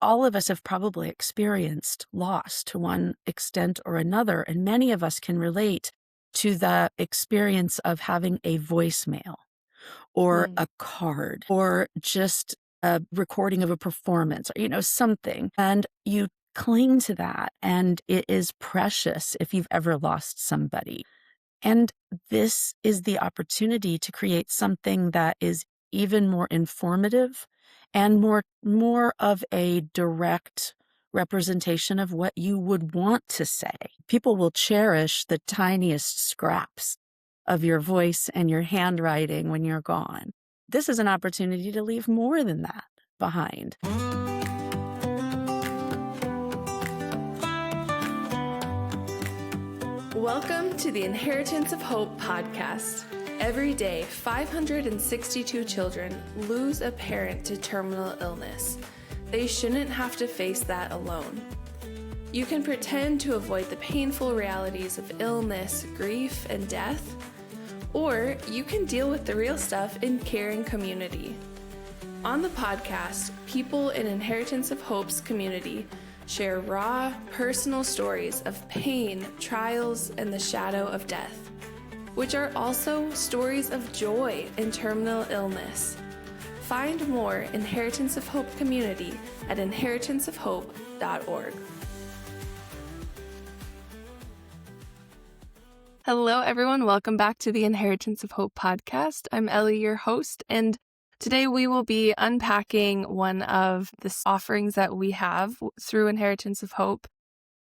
all of us have probably experienced loss to one extent or another, and many of us can relate to the experience of having a voicemail or Mm. a card or just a recording of a performance or, something. And you cling to that, and it is precious if you've ever lost somebody. And this is the opportunity to create something that is even more informative and more of a direct representation of what you would want to say. People will cherish the tiniest scraps of your voice and your handwriting when you're gone. This is an opportunity to leave more than that behind. Welcome to the Inheritance of Hope podcast. Every day, 562 children lose a parent to terminal illness. They shouldn't have to face that alone. You can pretend to avoid the painful realities of illness, grief, and death, or you can deal with the real stuff in caring community. On the podcast, people in Inheritance of Hope's community share raw, personal stories of pain, trials, and the shadow of death, which are also stories of joy in terminal illness. Find more Inheritance of Hope community at inheritanceofhope.org. Hello, everyone. Welcome back to the Inheritance of Hope podcast. I'm Ellie, your host, and today we will be unpacking one of the offerings that we have through Inheritance of Hope.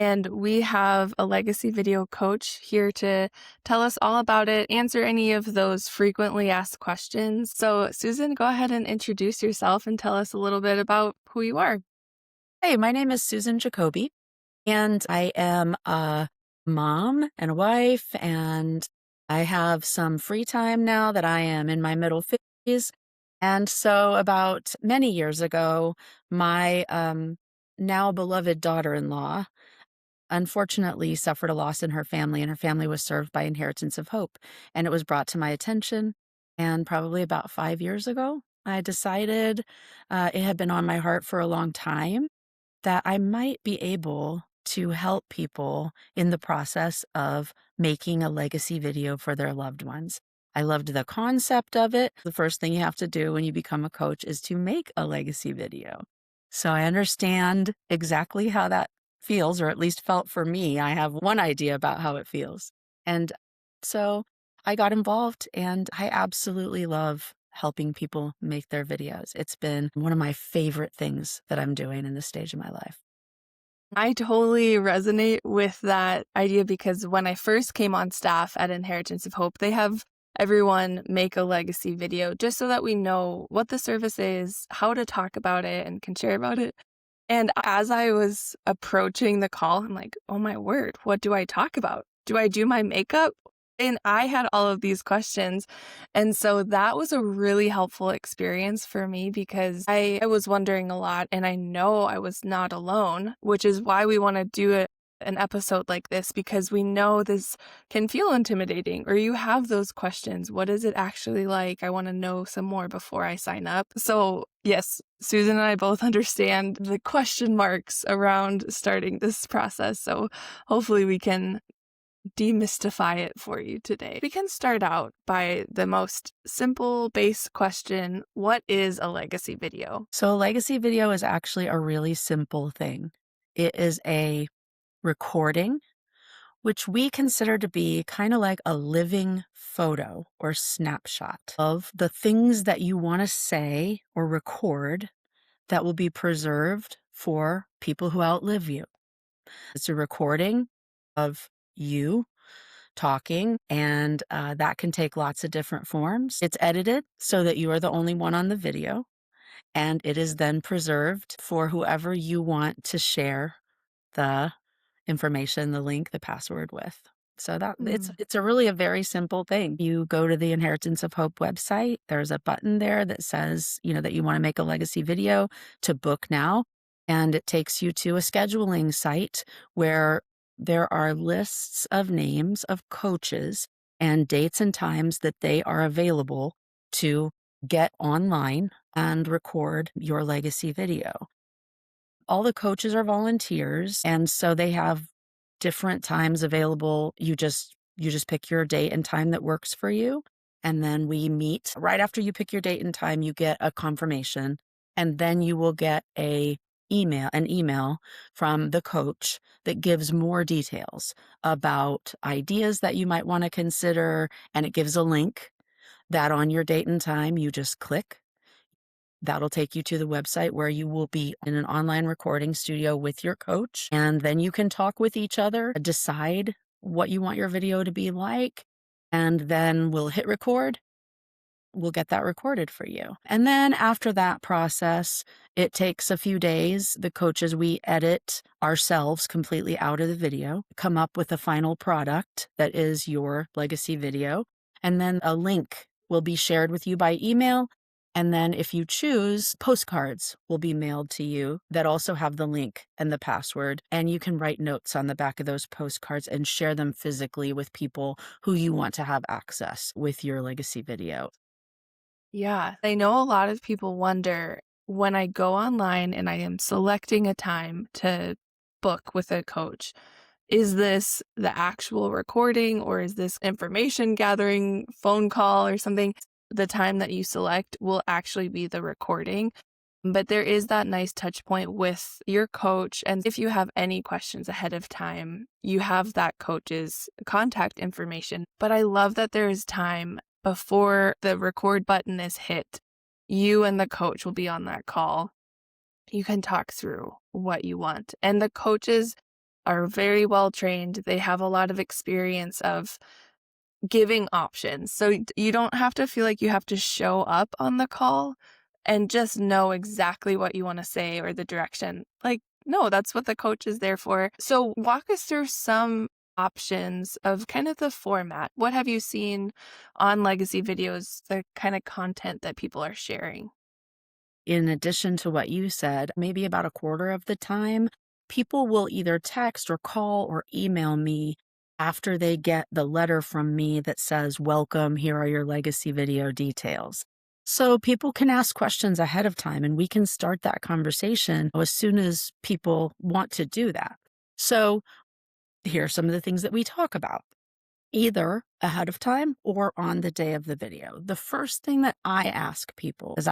And we have a legacy video coach here to tell us all about it, answer any of those frequently asked questions. So Susan, go ahead and introduce yourself and tell us a little bit about who you are. Hey, my name is Susan Jacoby, and I am a mom and a wife, and I have some free time now that I am in my middle 50s. And so about many years ago, my now beloved daughter-in-law unfortunately suffered a loss in her family, and her family was served by Inheritance of Hope. And it was brought to my attention. And probably about 5 years ago, I decided it had been on my heart for a long time that I might be able to help people in the process of making a legacy video for their loved ones. I loved the concept of it. The first thing you have to do when you become a coach is to make a legacy video. So I understand exactly how that feels, or at least felt for me. I have one idea about how it feels. And so I got involved, and I absolutely love helping people make their videos. It's been one of my favorite things that I'm doing in this stage of my life. I totally resonate with that idea because when I first came on staff at Inheritance of Hope, they have everyone make a legacy video just so that we know what the service is, how to talk about it, and can share about it. And as I was approaching the call, I'm like, oh my word, what do I talk about? Do I do my makeup? And I had all of these questions. And so that was a really helpful experience for me because I was wondering a lot, and I know I was not alone, which is why we want to do an episode like this, because we know this can feel intimidating, or you have those questions. What is it actually like? I want to know some more before I sign up. So yes, Susan and I both understand the question marks around starting this process. So hopefully we can demystify it for you today. We can start out by the most simple base question. What is a legacy video? So a legacy video is actually a really simple thing. It is a recording, which we consider to be kind of like a living photo or snapshot of the things that you want to say or record that will be preserved for people who outlive you. It's a recording of you talking, and that can take lots of different forms. It's edited so that you are the only one on the video, and it is then preserved for whoever you want to share the information, the link, the password with. So that it's a really a very simple thing. You go to the Inheritance of Hope website. There's a button there that says, that you want to make a legacy video to book now. And it takes you to a scheduling site where there are lists of names of coaches and dates and times that they are available to get online and record your legacy video. All the coaches are volunteers, and so they have different times available. You just pick your date and time that works for you, and then we meet. Right after you pick your date and time, you get a confirmation, and then you will get an email from the coach that gives more details about ideas that you might want to consider, and it gives a link that on your date and time you just click. That'll take you to the website where you will be in an online recording studio with your coach. And then you can talk with each other, decide what you want your video to be like. And then we'll hit record. We'll get that recorded for you. And then after that process, it takes a few days. The coaches, we edit ourselves completely out of the video, come up with a final product that is your legacy video. And then a link will be shared with you by email. And then if you choose, postcards will be mailed to you that also have the link and the password. And you can write notes on the back of those postcards and share them physically with people who you want to have access with your legacy video. Yeah, I know a lot of people wonder when I go online and I am selecting a time to book with a coach, is this the actual recording or is this information gathering phone call or something? The time that you select will actually be the recording. But there is that nice touch point with your coach. And if you have any questions ahead of time, you have that coach's contact information. But I love that there is time before the record button is hit. You and the coach will be on that call. You can talk through what you want. And the coaches are very well trained. They have a lot of experience of giving options. So you don't have to feel like you have to show up on the call and just know exactly what you want to say or the direction. Like, no, that's what the coach is there for. So walk us through some options of kind of the format. What have you seen on legacy videos, the kind of content that people are sharing? In addition to what you said, maybe about a quarter of the time, people will either text or call or email me after they get the letter from me that says, "Welcome, here are your legacy video details." So people can ask questions ahead of time and we can start that conversation as soon as people want to do that. So here are some of the things that we talk about, either ahead of time or on the day of the video. The first thing that I ask people is,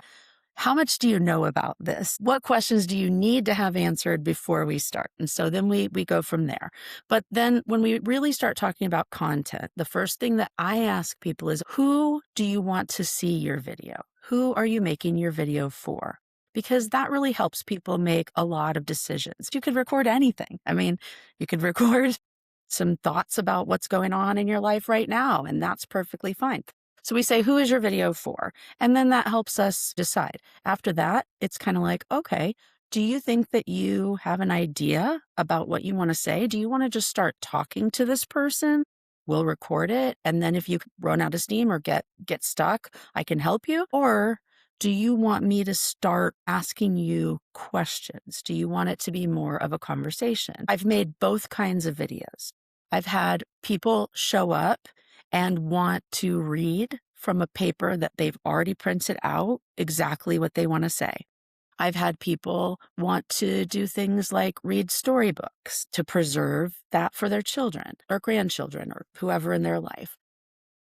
how much do you know about this? What questions do you need to have answered before we start? And so then we go from there. But then when we really start talking about content, the first thing that I ask people is, who do you want to see your video? Who are you making your video for? Because that really helps people make a lot of decisions. You could record anything. I mean, you could record some thoughts about what's going on in your life right now, and that's perfectly fine. So we say, who is your video for? And then that helps us decide. After that, it's kind of like, okay, do you think that you have an idea about what you want to say? Do you want to just start talking to this person? We'll record it. And then if you run out of steam or get stuck, I can help you. Or do you want me to start asking you questions? Do you want it to be more of a conversation? I've made both kinds of videos. I've had people show up and want to read from a paper that they've already printed out exactly what they want to say. I've had people want to do things like read storybooks to preserve that for their children or grandchildren or whoever in their life.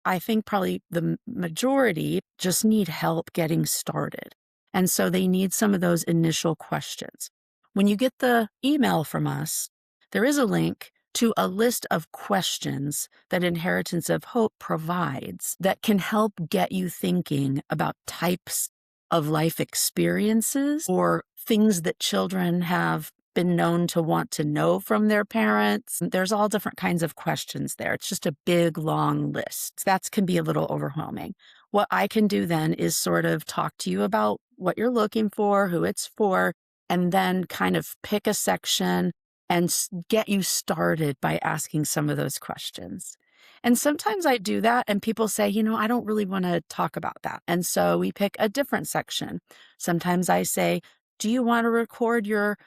I think probably the majority just need help getting started. And so they need some of those initial questions. When you get the email from us, there is a link to a list of questions that Inheritance of Hope provides that can help get you thinking about types of life experiences or things that children have been known to want to know from their parents. There's all different kinds of questions there. It's just a big, long list. That can be a little overwhelming. What I can do then is sort of talk to you about what you're looking for, who it's for, and then kind of pick a section and get you started by asking some of those questions. And sometimes I do that and people say, I don't really want to talk about that. And so we pick a different section. Sometimes I say, do you want to record your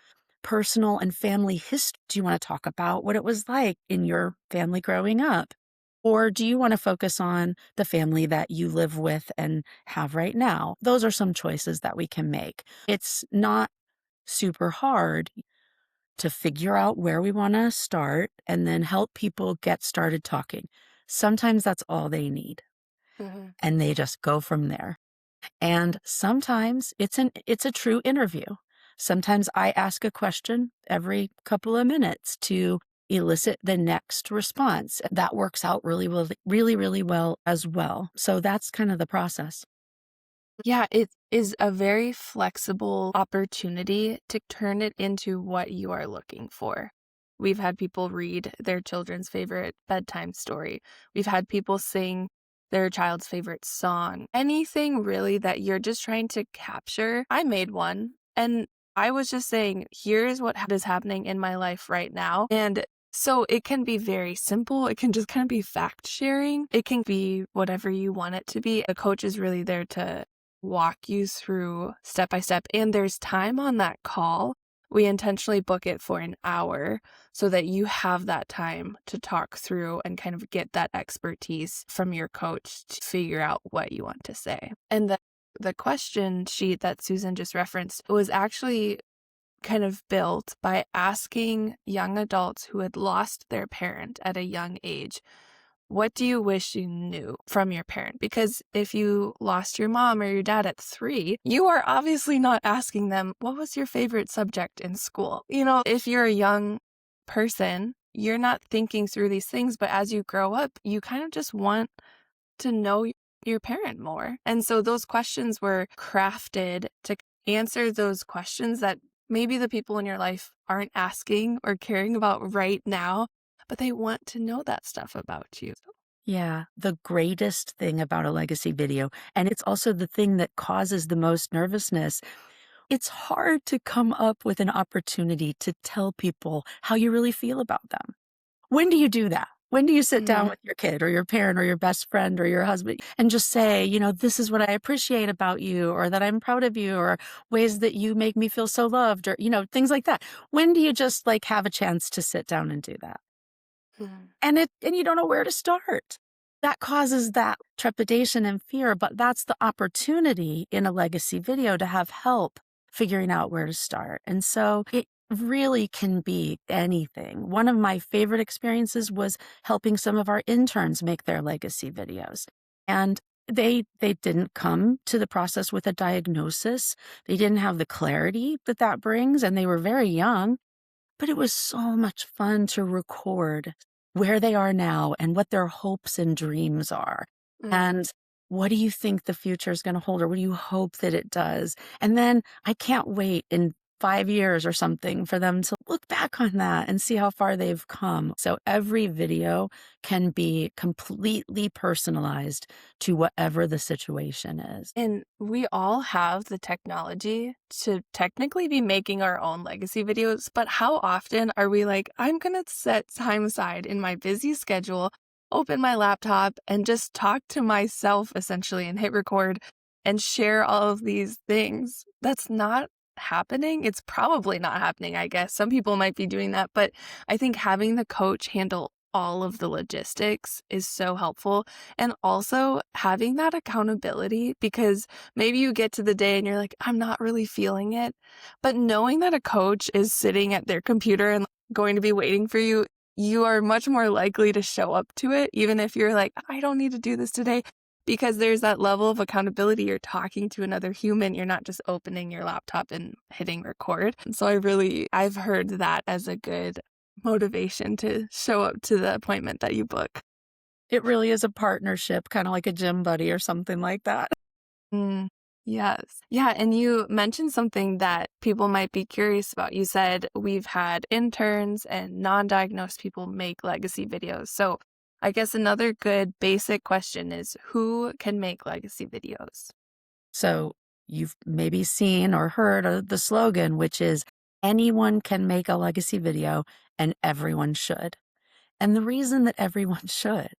personal and family history? Do you want to talk about what it was like in your family growing up? Or do you want to focus on the family that you live with and have right now? Those are some choices that we can make. It's not super hard to figure out where we want to start and then help people get started talking. Sometimes that's all they need, Mhm. and they just go from there. And sometimes it's a true interview. Sometimes I ask a question every couple of minutes to elicit the next response. That works out really well as well. So that's kind of the process. Yeah, it is a very flexible opportunity to turn it into what you are looking for. We've had people read their children's favorite bedtime story. We've had people sing their child's favorite song. Anything really that you're just trying to capture. I made one and I was just saying, here's what is happening in my life right now. And so it can be very simple. It can just kind of be fact sharing. It can be whatever you want it to be. A coach is really there to walk you through step by step. And there's time on that call. We intentionally book it for an hour so that you have that time to talk through and kind of get that expertise from your coach to figure out what you want to say. And the question sheet that Susan just referenced was actually kind of built by asking young adults who had lost their parent at a young age, what do you wish you knew from your parent? Because if you lost your mom or your dad at 3, you are obviously not asking them, what was your favorite subject in school? If you're a young person, you're not thinking through these things, but as you grow up, you kind of just want to know your parent more. And so those questions were crafted to answer those questions that maybe the people in your life aren't asking or caring about right now, but they want to know that stuff about you. Yeah, the greatest thing about a legacy video, and it's also the thing that causes the most nervousness, it's hard to come up with an opportunity to tell people how you really feel about them. When do you do that? When do you sit down Mhm. with your kid or your parent or your best friend or your husband and just say, this is what I appreciate about you, or that I'm proud of you, or ways that you make me feel so loved, or, things like that. When do you just like have a chance to sit down and do that? Mhm. And you don't know where to start. That causes that trepidation and fear, but that's the opportunity in a legacy video to have help figuring out where to start. And so it really can be anything. One of my favorite experiences was helping some of our interns make their legacy videos. And they didn't come to the process with a diagnosis. They didn't have the clarity that that brings, and they were very young. But it was so much fun to record where they are now and what their hopes and dreams are. Mhm. And what do you think the future is going to hold, or what do you hope that it does? And then I can't wait in 5 years or something for them to look back on that and see how far they've come. So every video can be completely personalized to whatever the situation is. And we all have the technology to technically be making our own legacy videos, but how often are we like, I'm going to set time aside in my busy schedule, open my laptop, and just talk to myself essentially and hit record and share all of these things? That's not happening. It's probably not happening, I guess. Some people might be doing that, but I think having the coach handle all of the logistics is so helpful. And also having that accountability, because maybe you get to the day and you're like, I'm not really feeling it. But knowing that a coach is sitting at their computer and going to be waiting for you, you are much more likely to show up to it, even if you're like, I don't need to do this today. Because there's that level of accountability. You're talking to another human. You're not just opening your laptop and hitting record. And so I've heard that as a good motivation to show up to the appointment that you book. It really is a partnership, kind of like a gym buddy or something like that. Mm, yes. Yeah. And you mentioned something that people might be curious about. You said we've had interns and non diagnosed people make legacy videos. So I guess another good basic question is, who can make legacy videos? So you've maybe seen or heard of the slogan, which is anyone can make a legacy video and everyone should. And the reason that everyone should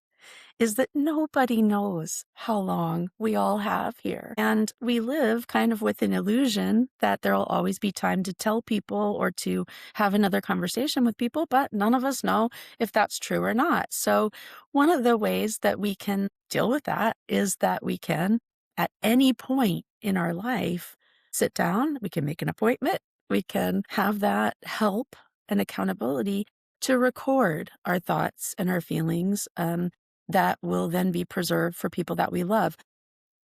is that nobody knows how long we all have here. And we live kind of with an illusion that there'll always be time to tell people or to have another conversation with people, but none of us know if that's true or not. So one of the ways that we can deal with that is that we can, at any point in our life, sit down, we can make an appointment We can have that help and accountability to record our thoughts and our feelings that will then be preserved for people that we love.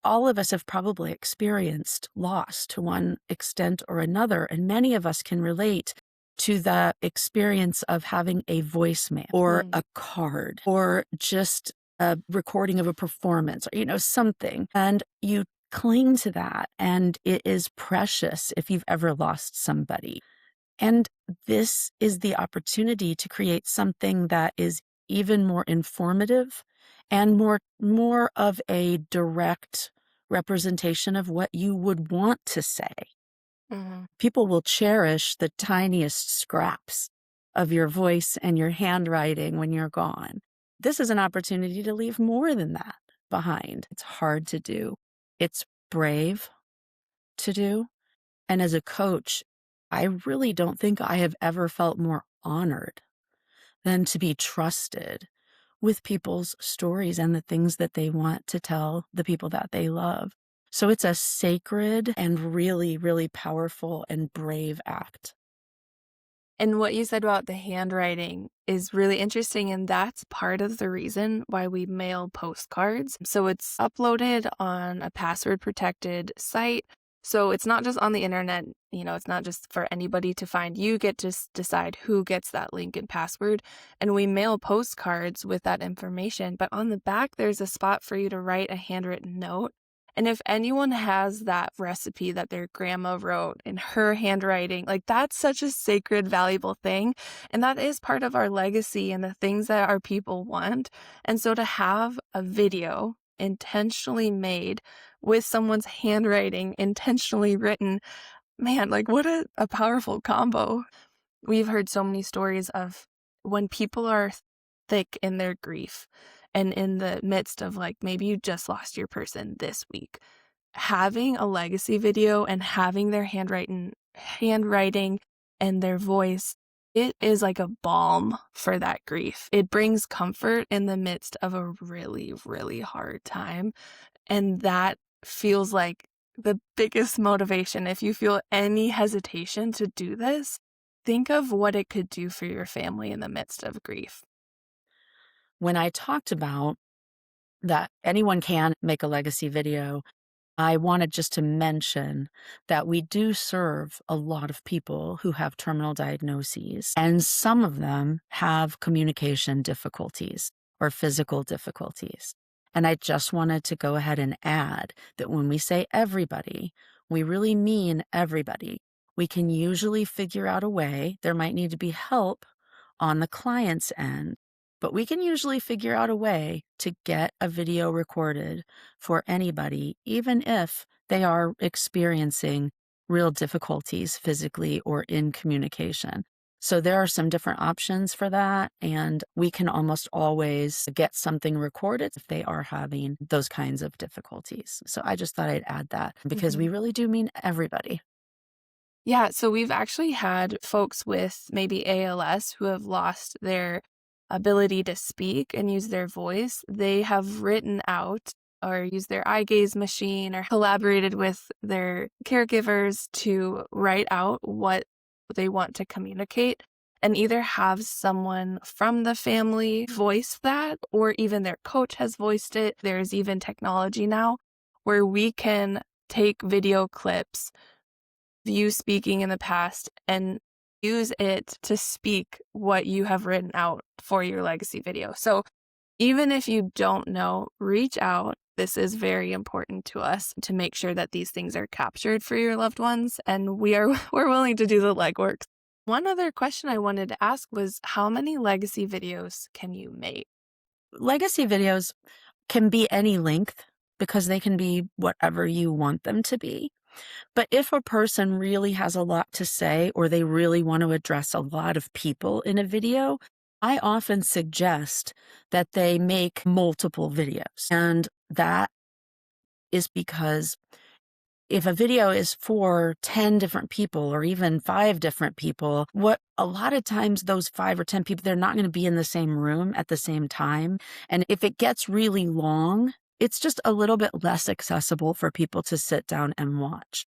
All of us have probably experienced loss to one extent or another, and many of us can relate to the experience of having a voicemail or Mm. a card or just a recording of a performance or, something. And you cling to that, and it is precious if you've ever lost somebody. And this is the opportunity to create something that is even more informative and more of a direct representation of what you would want to say. Mhm. People will cherish the tiniest scraps of your voice and your handwriting when you're gone. This is an opportunity to leave more than that behind. It's hard to do. It's brave to do. And as a coach, I really don't think I have ever felt more honored than to be trusted with people's stories and the things that they want to tell the people that they love. So it's a sacred and really, really powerful and brave act. And what you said about the handwriting is really interesting, and that's part of the reason why we mail postcards. So it's uploaded on a password protected site. So it's not just on the internet, it's not just for anybody to find. You get to decide who gets that link and password. And we mail postcards with that information. But on the back, there's a spot for you to write a handwritten note. And if anyone has that recipe that their grandma wrote in her handwriting, like that's such a sacred, valuable thing. And that is part of our legacy and the things that our people want. And so to have a video intentionally made with someone's handwriting intentionally written, man, like what a powerful combo. We've heard so many stories of when people are thick in their grief and in the midst of like maybe you just lost your person this week, having a legacy video and having their handwriting and their voice, it is like a balm for that grief. It brings comfort in the midst of a really, really hard time. And that feels like the biggest motivation. If you feel any hesitation to do this, think of what it could do for your family in the midst of grief. When I talked about that anyone can make a legacy video, I wanted just to mention that we do serve a lot of people who have terminal diagnoses, and some of them have communication difficulties or physical difficulties. And I just wanted to go ahead and add that when we say everybody, we really mean everybody. We can usually figure out a way. There might need to be help on the client's end, but we can usually figure out a way to get a video recorded for anybody, even if they are experiencing real difficulties physically or in communication. So there are some different options for that, and we can almost always get something recorded if they are having those kinds of difficulties. So I just thought I'd add that because we Mhm. really do mean everybody. Yeah, so we've actually had folks with maybe ALS who have lost their ability to speak and use their voice. They have written out or used their eye gaze machine or collaborated with their caregivers to write out what they want to communicate and either have someone from the family voice that or even their coach has voiced it. There's even technology now where we can take video clips you speaking in the past and use it to speak what you have written out for your legacy video. So even if you don't know, reach out. This is very important to us to make sure that these things are captured for your loved ones, and we're willing to do the legwork. One other question I wanted to ask was how many legacy videos can you make? Legacy videos can be any length because they can be whatever you want them to be. But if a person really has a lot to say or they really want to address a lot of people in a video, I often suggest that they make multiple videos. And that is because if a video is for 10 different people or even 5 different people, what a lot of times those 5 or 10 people, they're not going to be in the same room at the same time. And if it gets really long, it's just a little bit less accessible for people to sit down and watch.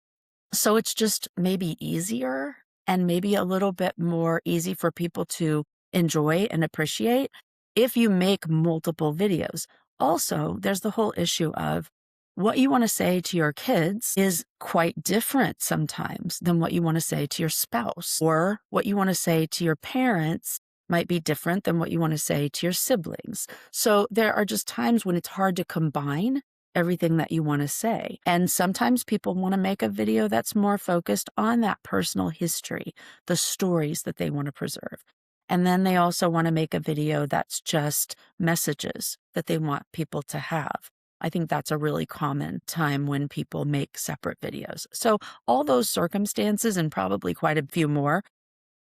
So it's just maybe easier and maybe a little bit more easy for people to enjoy and appreciate if you make multiple videos. Also, there's the whole issue of what you want to say to your kids is quite different sometimes than what you want to say to your spouse, or what you want to say to your parents might be different than what you want to say to your siblings. So there are just times when it's hard to combine everything that you want to say. And sometimes people want to make a video that's more focused on that personal history, the stories that they want to preserve. And then they also want to make a video that's just messages that they want people to have. I think that's a really common time when people make separate videos. So all those circumstances and probably quite a few more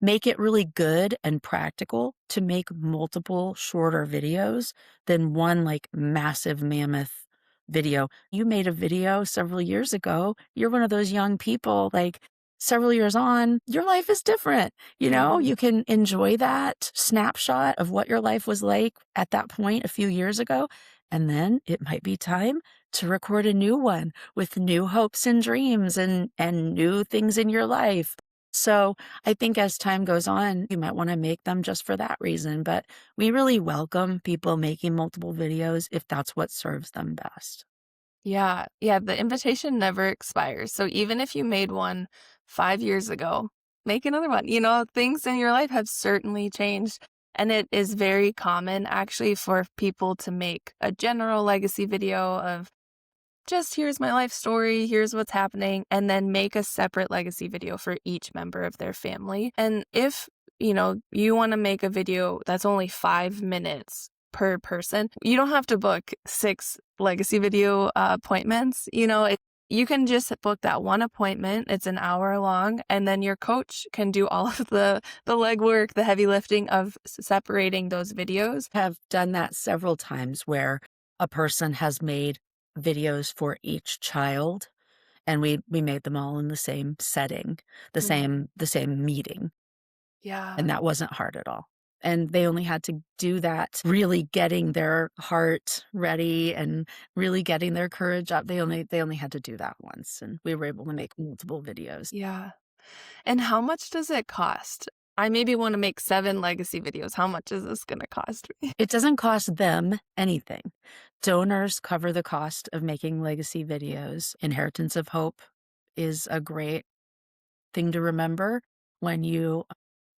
make it really good and practical to make multiple shorter videos than one like massive mammoth video. You made a video several years ago. You're one of those young people, like several years on, your life is different. Mhm. You can enjoy that snapshot of what your life was like at that point a few years ago. And then it might be time to record a new one with new hopes and dreams and new things in your life. So I think as time goes on, you might want to make them just for that reason. But we really welcome people making multiple videos if that's what serves them best. Yeah, yeah, the invitation never expires. So even if you made one 5 years ago, make another one. Things in your life have certainly changed, and it is very common actually for people to make a general legacy video of just here's my life story, here's what's happening, and then make a separate legacy video for each member of their family. And if, you want to make a video that's only 5 minutes per person, you don't have to book 6 legacy video appointments. You can just book that one appointment. It's an hour long, and then your coach can do all of the legwork, the heavy lifting of separating those videos. Have done that several times where a person has made videos for each child and we made them all in the same setting, Mhm. the same meeting. Yeah. And that wasn't hard at all. And they only had to do that really getting their heart ready and really getting their courage up. They only had to do that once, and we were able to make multiple videos. Yeah. And how much does it cost? I maybe want to make 7 legacy videos. How much is this gonna cost me? It doesn't cost them anything. Donors cover the cost of making legacy videos. Inheritance of Hope is a great thing to remember when you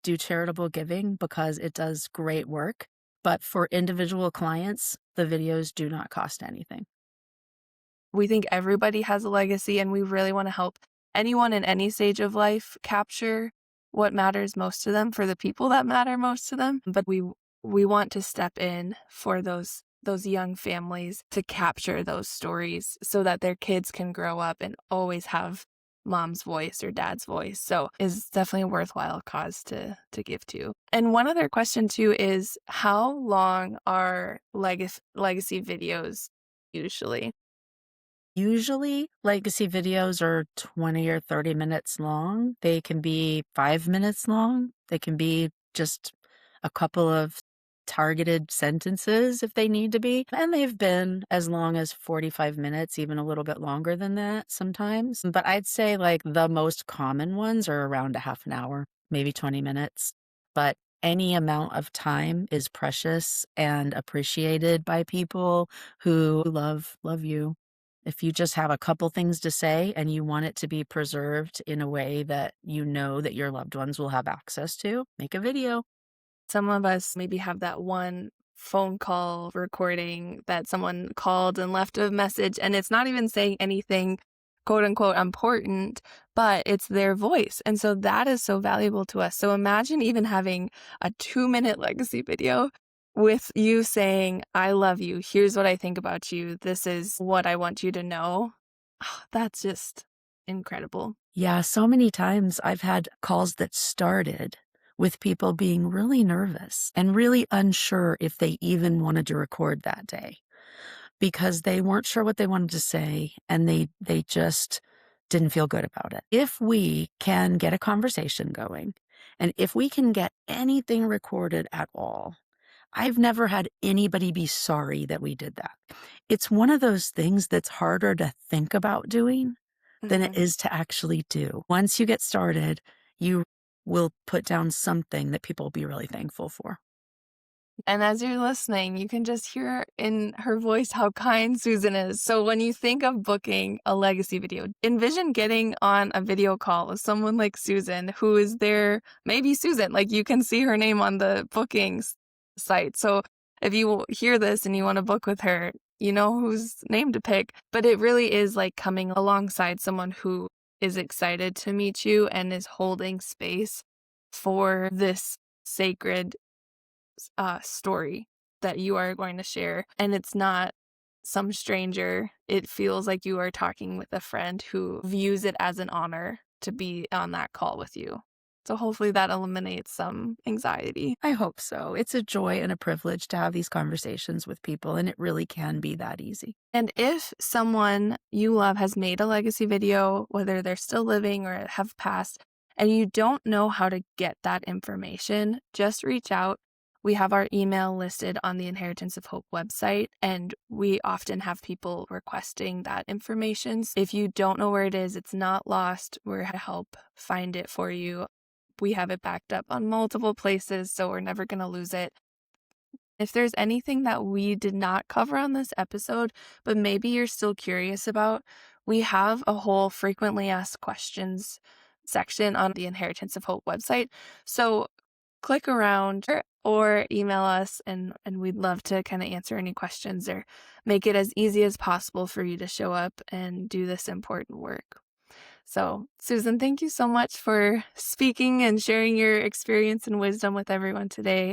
do charitable giving because it does great work. But for individual clients, the videos do not cost anything. We think everybody has a legacy, and we really wanna help anyone in any stage of life capture what matters most to them for the people that matter most to them. But we want to step in for those young families to capture those stories so that their kids can grow up and always have mom's voice or dad's voice. So it's definitely a worthwhile cause to give to. And one other question too is how long are legacy videos usually? Usually, legacy videos are 20 or 30 minutes long. They can be 5 minutes long. They can be just a couple of targeted sentences if they need to be. And they've been as long as 45 minutes, even a little bit longer than that sometimes. But I'd say like the most common ones are around a half an hour, maybe 20 minutes. But any amount of time is precious and appreciated by people who love you. If you just have a couple things to say and you want it to be preserved in a way that you know that your loved ones will have access to, make a video. Some of us maybe have that one phone call recording that someone called and left a message, and it's not even saying anything quote unquote important, but it's their voice. And so that is so valuable to us. So imagine even having a 2-minute legacy video with you saying, I love you. Here's what I think about you. This is what I want you to know. That's just incredible. Yeah, so many times I've had calls that started with people being really nervous and really unsure if they even wanted to record that day because they weren't sure what they wanted to say and they just didn't feel good about it. If we can get a conversation going and if we can get anything recorded at all, I've never had anybody be sorry that we did that. It's one of those things that's harder to think about doing than it Mhm. is to actually do. Once you get started, you we'll put down something that people will be really thankful for. And as you're listening, you can just hear in her voice how kind Susan is. So when you think of booking a legacy video, envision getting on a video call with someone like Susan who is there, maybe Susan, like you can see her name on the bookings site. So if you hear this and you want to book with her, you know whose name to pick. But it really is like coming alongside someone who is excited to meet you and is holding space for this sacred story that you are going to share. And it's not some stranger. It feels like you are talking with a friend who views it as an honor to be on that call with you. So hopefully that eliminates some anxiety. I hope so. It's a joy and a privilege to have these conversations with people, and it really can be that easy. And if someone you love has made a legacy video, whether they're still living or have passed, and you don't know how to get that information, just reach out. We have our email listed on the Inheritance of Hope website, and we often have people requesting that information. If you don't know where it is, it's not lost. We're here to help find it for you. We have it backed up on multiple places, so we're never going to lose it. If there's anything that we did not cover on this episode, but maybe you're still curious about, we have a whole frequently asked questions section on the Inheritance of Hope website. So click around or email us, and we'd love to kind of answer any questions or make it as easy as possible for you to show up and do this important work. So, Susan, thank you so much for speaking and sharing your experience and wisdom with everyone today.